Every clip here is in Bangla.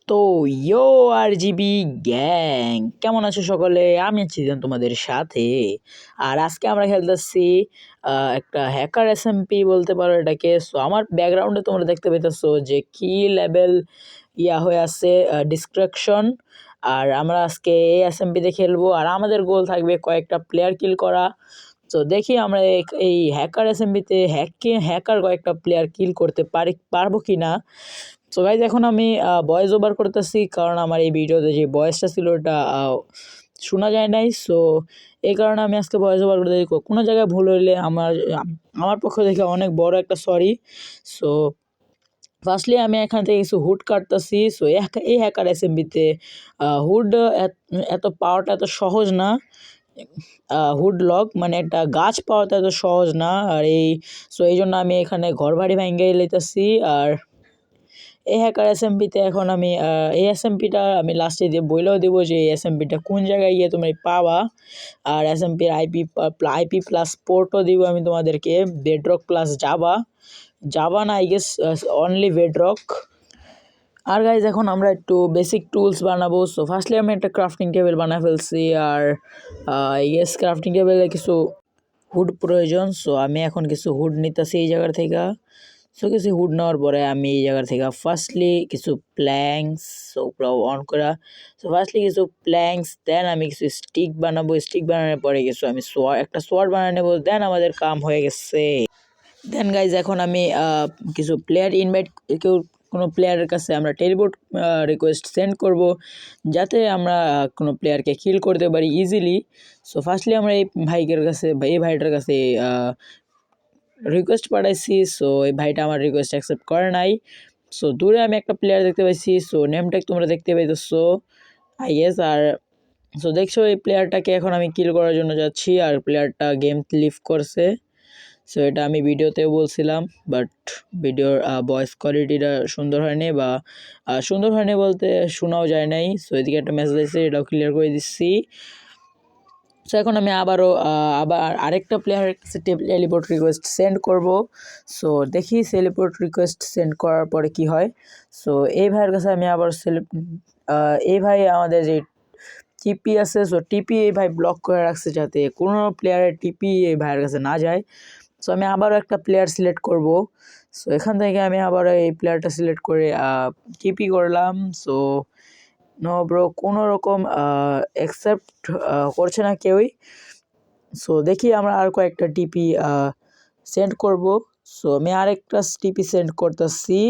তো ইয়ো আরজিবি গ্যাং, কেমন আছো সকলে? আমি আছি তোমাদের সাথে। আর আজকে আমরা খেলতেছি একটা হ্যাকার এসএমপি বলতে পারো এটাকে। সো আমার ব্যাকগ্রাউন্ডে তোমরা দেখতে পেতেছো যে কি লেভেল হয়ে আছে, ডিস্ট্রাকশন। আর আমরা আজকে এই এসএমপিতে খেলবো, আর আমাদের গোল থাকবে কয়েকটা প্লেয়ার কিল করা। তো দেখি আমরা এই হ্যাকার এসএমপিতে হ্যাকার কয়েকটা প্লেয়ার কিল করতে পারবো কি না। সো গাইজ এখন আমি ভয়েস ওভার করতেছি, কারণ আমার এই ভিডিওতে যে ভয়েসটা ছিল ওটা শোনা যায় নাই। সো এই কারণে আমি আজকে ভয়েস ওভার করে দিই। কোনো জায়গায় ভুল হইলে আমার পক্ষ থেকে অনেক বড় একটা সরি। সো ফার্স্টলি আমি এখান থেকে কিছু হুড কাটতেছি। সো এই হ্যাকার এসএমবিতে হুড এত পাওয়াটা এত সহজ না। হুড লক মানে একটা গাছ পাওয়াটা এত সহজ না। আর এই জন্য আমি এখানে ঘর বাড়ি ভেঙে লইতেছি। আর এই হ্যাকার এসএমপিতে এখন আমি এই এসএমপিটা আমি লাস্টে দিয়ে বইলেও দেবো যে এই এসএমপিটা কোন জায়গায় গিয়ে তুমি পাবা। আর এসএমপির আইপি প্লাস পোর্টও দিব আমি তোমাদেরকে, বেডরক প্লাস জাভা না, আই গেস অনলি বেডরক। আর গাইজ এখন আমরা একটু বেসিক টুলস বানাবো। সো ফার্স্টলি আমি একটা ক্রাফটিং টেবিল বানায় ফেলছি। আর আই গেস ক্রাফটিং টেবিলে কিছু হুড প্রয়োজন। সো আমি এখন কিছু হুড নিতেছি এই জায়গার থেকে। সো কিছু হুড নেওয়ার পরে আমি এই জায়গার থেকে ফার্স্টলি কিছু প্ল্যাঙ্কস অন করা। সো ফার্স্টলি কিছু প্ল্যাঙ্কস, দেন আমি কিছু স্টিক বানাবো। স্টিক বানানোর পরে কিছু আমি একটা সোয়ার্ড বানিয়ে নেবো। দেন আমাদের কাম হয়ে গেছে। দেন গাইজ এখন আমি কিছু প্লেয়ার কেউ কোনো প্লেয়ারের কাছে আমরা টেলিপোর্ট রিকোয়েস্ট সেন্ড করব, যাতে আমরা কোনো প্লেয়ারকে কিল করতে পারি ইজিলি। সো ফার্স্টলি আমরা এই ভাইটার কাছে রিকোয়েস্ট পাঠাইছি। সো এই ভাইটা আমার রিকোয়েস্ট অ্যাকসেপ্ট করে নাই। সো দূরে আমি একটা প্লেয়ার দেখতে পাইছি। সো নেমটা তোমরা দেখতে পাইতেছো আই গেস। আর সো দেখছো এই প্লেয়ারটাকে এখন আমি কিল করার জন্য যাচ্ছি, আর প্লেয়ারটা গেম লিভ করছে। সো এটা আমি ভিডিওতেও বলছিলাম, বাট ভিডিওর ভয়েস কোয়ালিটিটা সুন্দর হয়নি, বা সুন্দর হয়নি বলতে শোনাও যায় নাই। সো এদিকে একটা মেসেজ আছে, এটাও ক্লিয়ার করে দিচ্ছি। সো এখন আমি আবার আরেকটা প্লেয়ারের কাছে টেলিপোর্ট রিকোয়েস্ট সেন্ড করব। সো দেখি টেলিপোর্ট রিকোয়েস্ট সেন্ড করার পরে কি হয়। সো এই ভাইয়ের কাছে আমি আবার এই ভাই আমাদের যে টিপি আছে, সো টিপি এই ভাই ব্লক করে রাখছে যাতে কোনো প্লেয়ারের টিপি এই ভাইয়ের কাছে না যায়। সো আমি আবারও একটা প্লেয়ার সিলেক্ট করব। সো এখান থেকে আমি আবারও এই প্লেয়ারটা সিলেক্ট করে টিপি করলাম। সো নো ব্রো, কোনো রকম অ্যাকসেপ্ট করছে না কেউই। সো দেখি আমরা আর কয়েকটা টিপি সেন্ড করব। সো আমি আরেকটা টিপি সেন্ড করতেছি।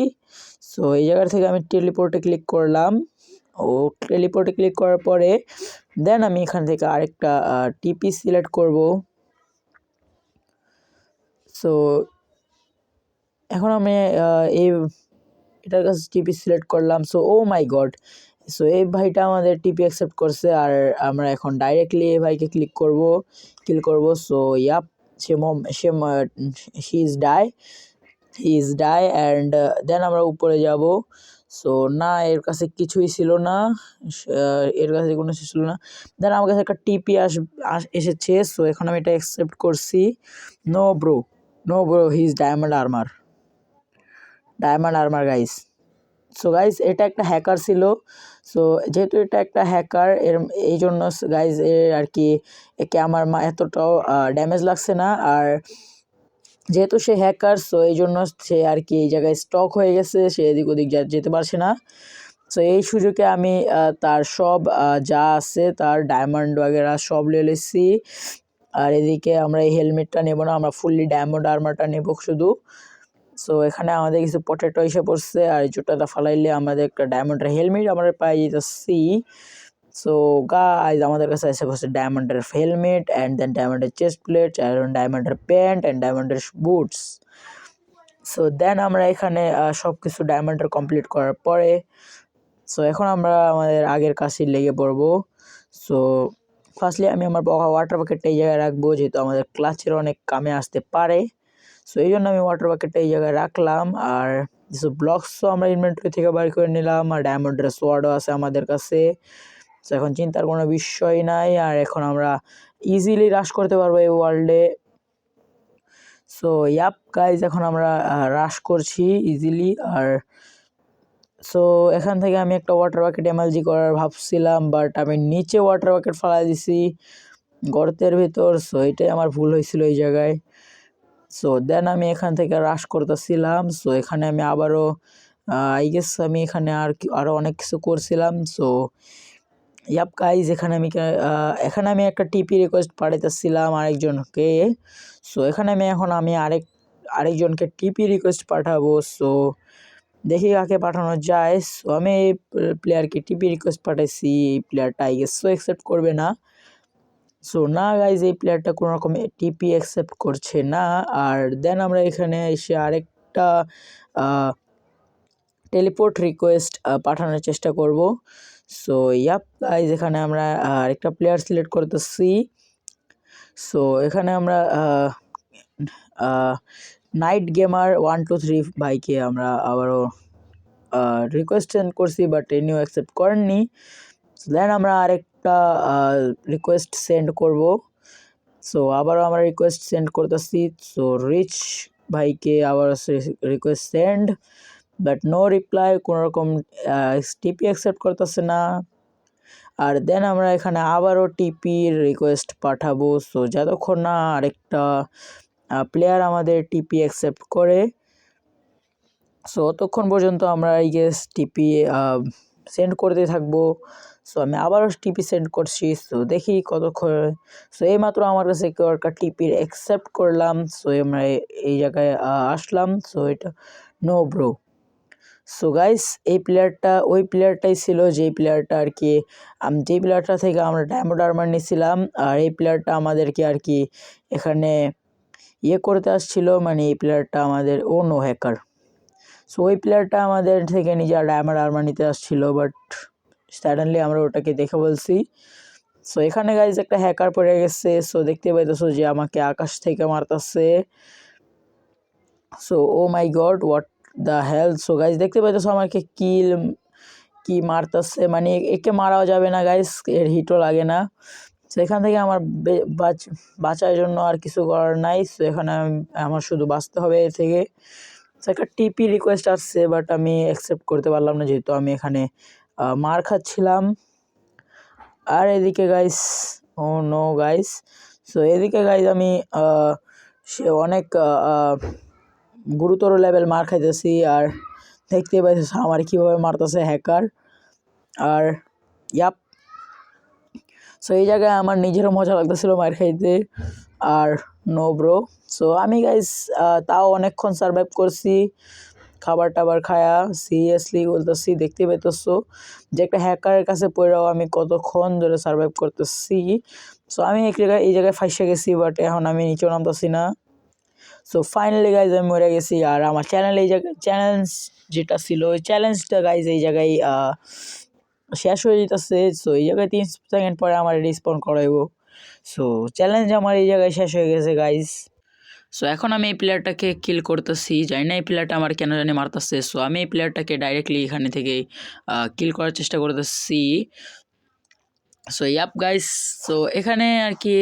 সো এই জায়গা থেকে আমি টেলিপোর্টে ক্লিক করলাম। টেলিপোর্টে ক্লিক করার পরে দেন আমি এখান থেকে আরেকটা টিপি সিলেক্ট করব। সো এখন আমি এটার কাছে টিপি সিলেক্ট করলাম। So oh my god, so এই ভাইটা আমাদের টিপি অ্যাকসেপ্ট করছে। আর আমরা এখন ডাইরেক্টলি এই ভাইকে কিল করব। So yup, he is die and then আমরা উপরে যাব। সো না, এর কাছে কিছুই ছিল না, এর কাছে কোনো কিছু ছিল না। দেন আমার কাছে একটা টিপি এসেছে। সো এখন আমি এটা অ্যাকসেপ্ট করছি। No bro, he is diamond armour guys. So guys এটা একটা হ্যাকার ছিল। সো যেহেতু এটা একটা হ্যাকার, এই জন্য গাইজ আর কি একে আমার এতটাও ড্যামেজ লাগছে না। আর যেহেতু সে হ্যাকার, সো এই জন্য সে আর কি এই জায়গায় স্টক হয়ে গেছে, সে এদিক ওদিক যেতে পারছে না। সো এই সুযোগে আমি তার সব যা আছে, তার ডায়মন্ড वगैरह সব নিয়ে এসেছি। আর এদিকে আমরা এই হেলমেটটা নেব না, আমরা ফুললি ডায়মন্ড আর্মারটা নেব শুধু। সো এখানে আমাদের কিছু পটেটো এসে পড়ছে, আর এই জুতাটা ফালাইলে আমাদের একটা ডায়মন্ডের হেলমেট আমরা পাই যেতেছি। সো গাইজ আমাদের কাছে এসে পড়ছে ডায়মন্ডের হেলমেট, অ্যান্ড দেন ডায়মন্ডের চেস্ট প্লেট, অ্যান্ড ডায়মন্ডের প্যান্ট, অ্যান্ড ডায়মন্ডের বুটস। সো দেন আমরা এখানে সব কিছু ডায়মন্ডের কমপ্লিট করার পরে সো এখন আমরা আমাদের আগের কাজে লেগে পড়বো। সো ফার্স্টলি আমি আমার ওয়াটার বাকেটটা এই জায়গায় রাখবো, যেহেতু আমাদের ক্লাচের অনেক কামে আসতে পারে। সো এই জন্য আমি ওয়াটার বাকেটটা এই জায়গায় রাখলাম। আর কিছু ব্লকসও আমরা ইনভেন্টরি থেকে বার করে নিলাম, আর ডায়মন্ডের সোয়ার্ডও আছে আমাদের কাছে। সো এখন চিন্তার কোনো বিষয় নাই, আর এখন আমরা ইজিলি রাশ করতে পারবো এই ওয়ার্ল্ডে। সো ইয়াপ গাইজ, এখন আমরা রাশ করছি ইজিলি। আর সো এখান থেকে আমি একটা ওয়াটার বাকেট এমএলজি করার ভাবছিলাম, বাট আমি নিচে ওয়াটার বাকেট ফালাই দিছি গর্তের ভিতর। সো এটাই আমার ভুল হয়েছিল এই জায়গায়। সো দেন আমি এখান থেকে রাশ করতেছিলাম। সো এখানে আমি আবারও আই গেস আমি এখানে আরও অনেক কিছু করছিলাম। সো ইয়াপ গাইজ এখানে আমি একটা টিপি রিকোয়েস্ট পাঠাইতেছিলাম আরেকজনকে। সো এখানে আমি আরেকজনকে টিপি রিকোয়েস্ট পাঠাবো। সো দেখি কাকে পাঠানো যায়। সো আমি এই প্লেয়ারকে টিপি রিকোয়েস্ট পাঠাইছি, এই প্লেয়ারটা আই গেস অ্যাকসেপ্ট করবে না। সো না গাইজ, এই প্লেয়ারটা কোনো রকম টিপি অ্যাকসেপ্ট করছে না। আর দেন আমরা এখানে এসে আরেকটা টেলিপোর্ট রিকোয়েস্ট পাঠানোর চেষ্টা করব। সো ইয়াপ গাইজ এখানে আমরা আরেকটা প্লেয়ার সিলেক্ট করতেছি। সো এখানে আমরা নাইট গেমার 123 ভাইকে আমরা আবারও রিকোয়েস্ট সেন্ড করছি, বাট ইনিও অ্যাকসেপ্ট করেননি। দেন আমরা আরেকটা রিকোয়েস্ট সেন্ড করব। সো আবারও আমরা রিকোয়েস্ট সেন্ড করতেছি। সো রিচ ভাইকে আবার request send, but no reply, কোনোরকম টিপি অ্যাকসেপ্ট করতেছে না। আর দেন আমরা এখানে আবারও টিপির রিকোয়েস্ট পাঠাবো। সো যতক্ষণ না আরেকটা প্লেয়ার আমাদের টিপি অ্যাকসেপ্ট করে, সো ততক্ষণ পর্যন্ত আমরা এই গেস টিপি সেন্ড করতে থাকবো। সো আমি আবারও টিপি সেন্ড করছি। সো দেখি কতক্ষণ। সো এইমাত্র আমার কাছে কেউ একটা টিপির অ্যাকসেপ্ট করলাম। সো আমরা এই জায়গায় আসলাম। সো এটা নো ব্রো। সো গাইস, এই প্লেয়ারটা ওই প্লেয়ারটাই ছিল যেই প্লেয়ারটা আর কি যেই প্লেয়ারটা থেকে আমরা ডায়মন্ড আর্মার নিয়েছিলাম। আর এই প্লেয়ারটা আমাদেরকে আর কি এখানে করতে আসছিল, মানে এই প্লেয়ারটা আমাদের নো হ্যাকার। সো ওই প্লেয়ারটা আমাদের থেকে নিজের ডায়মন্ড আর্মার নিতে আসছিল, বাট সাডেনলি আমরা ওটাকে দেখে বলছি। সো এখানে গাইজ একটা হ্যাকার পড়ে গেছে। সো দেখতে পাইতেছো যে আমাকে আকাশ থেকে মারতেছে। So oh my god, what the hell. So guys দেখতে পাইতেছো আমাকে কি মারতেছে, মানে একে মারাও যাবে না গাইজ, এর হিটও লাগে না। সো এখান থেকে আমার বাঁচার জন্য আর কিছু করার নাই। সো এখানে আমার শুধু বাঁচতে হবে এর থেকে। একটা টিপি রিকোয়েস্ট আসছে, বাট আমি অ্যাকসেপ্ট করতে পারলাম না যেহেতু আমি এখানে মার খাচ্ছিলাম। আর এদিকে গাইস, ও নো গাইস, সো এদিকে গাইস আমি সে অনেক গুরুতর লেভেল মার খাইতেছি। আর দেখতে পাইতেছ আমার কীভাবে মারতেছে হ্যাকার। আর ইয়াপ, সো এই জায়গায় আমার নিজেরও মজা লাগতেছিল মার খাইতে। আর নো ব্রো। সো আমি গাইস তাও অনেকক্ষণ সারভাইভ করছি খাবার টাবার খায়া। সিরিয়াসলি বলতেছি, দেখতে পেতেছো যে একটা হ্যাকারের কাছে পড়েও আমি কতক্ষণ ধরে সারভাইভ করতেছি। সো আমি এই জায়গায় ফাইসে গেছি, বাট এখন আমি নিচেও নামতেছি না। সো ফাইনালি গাইজ আমি মরে গেছি। আর আমার এই জায়গায় চ্যালেঞ্জ যেটা ছিল, ওই চ্যালেঞ্জটা গাইজ এই জায়গায় শেষ হয়ে যেতেছে। সো এই জায়গায় 3 সেকেন্ড পরে আমার রিসপন্ড করাইব। সো চ্যালেঞ্জ আমার এই জায়গায় শেষ হয়ে গেছে গাইজ। সো এখন আমি এই প্লেয়ারটাকে কিল করতেছি, জানি না এই প্লেয়ারটা আমার কেন জানি মারতেছে। সো আমি এই প্লেয়ারটাকে ডাইরেক্টলি এখানে থেকে কিল করার চেষ্টা করতেছি। সো ইয়াপ গাইস, সো এখানে আর কি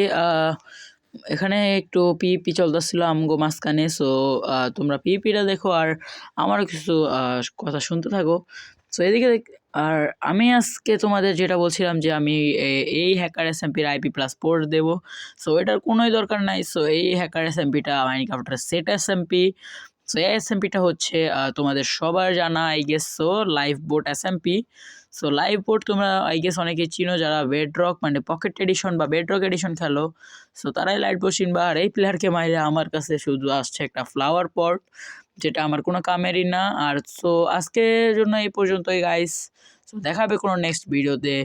এখানে একটু পিপি চলতেছিল আমগো মাঝখানে। সো তোমরা পিপিটা দেখো আর আমারও কিছু কথা শুনতে থাকো। সো এদিকে আর আমি আজকে তোমাদের যেটা বলছিলাম যে আমি এই হ্যাকার এসএমপির IP+4 দেবো। সো এটার কোনোই দরকার নাই। সো এই হ্যাকার এসএমপিটা মাইনক্রাফটের সেট এসএমপি। সো এই এসএমপিটা হচ্ছে তোমাদের সবার জানা I guess. So live boat SMP. So live boat তোমরা আই গেস অনেকে চিনো যারা বেডরক মানে পকেট এডিশন বা বেডরক এডিশন খেলো। সো তারাই লাইভ বোট চিনবা। আর এই প্লেয়ারকে মাইরে আমার কাছে শুধু আসছে একটা ফ্লাওয়ার পট, যেটা আমার কোনো কামেরই না। আর সো আজকের জন্য এই পর্যন্তই গাইস। সো দেখা হবে কোনো নেক্সট ভিডিওতে।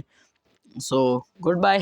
So good bye.